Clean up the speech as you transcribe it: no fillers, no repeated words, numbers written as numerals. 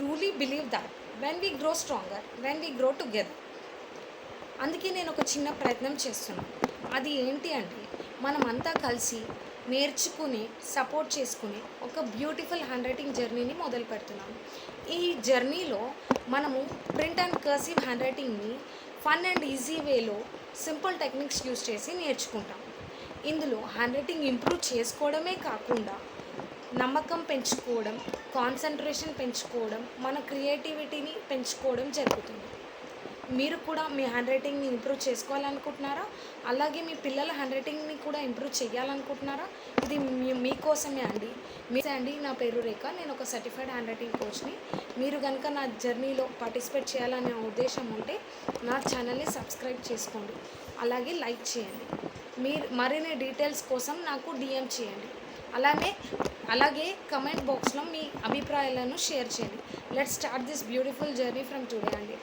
Truly believe that when we grow stronger, when we grow together. అందుకే నేను ఒక చిన్న ప్రయత్నం చేస్తున్నాను. అది ఏంటి అంటే, మనమంతా కలిసి నేర్చుకుని సపోర్ట్ చేసుకుని ఒక బ్యూటిఫుల్ హ్యాండ్ రైటింగ్ జర్నీని మొదలు పెడుతున్నాను. ఈ జర్నీలో మనము ప్రింట్ అండ్ కర్సివ్ హ్యాండ్ రైటింగ్ని ఫన్ అండ్ ఈజీ వేలో సింపుల్ టెక్నిక్స్ యూస్ చేసి నేర్చుకుంటాం. ఇందులో హ్యాండ్ రైటింగ్ ఇంప్రూవ్ చేసుకోవడమే కాకుండా నమ్మకం పెంచుకోవడం, కాన్సన్ట్రేషన్ పెంచుకోవడం, మన క్రియేటివిటీని పెంచుకోవడం జరుగుతుంది. మీరు కూడా మీ హ్యాండ్ రైటింగ్ని ఇంప్రూవ్ చేసుకోవాలనుకుంటున్నారా? అలాగే మీ పిల్లల హ్యాండ్ రైటింగ్ని కూడా ఇంప్రూవ్ చేయాలనుకుంటున్నారా? ఇది మీకోసమే అండి. నా పేరు రేఖ. నేను ఒక సర్టిఫైడ్ హ్యాండ్ రైటింగ్ కోచ్ని. మీరు కనుక నా జర్నీలో పార్టిసిపేట్ చేయాలనే ఉద్దేశం ఉంటే నా ఛానల్ని సబ్స్క్రైబ్ చేసుకోండి, అలాగే లైక్ చేయండి. మీరు మరిన్ని డీటెయిల్స్ కోసం నాకు DM చేయండి. అలాగే కమెంట్ బాక్స్లో మీ అభిప్రాయాలను షేర్ చేయండి. Let's start this beautiful journey from today అండి.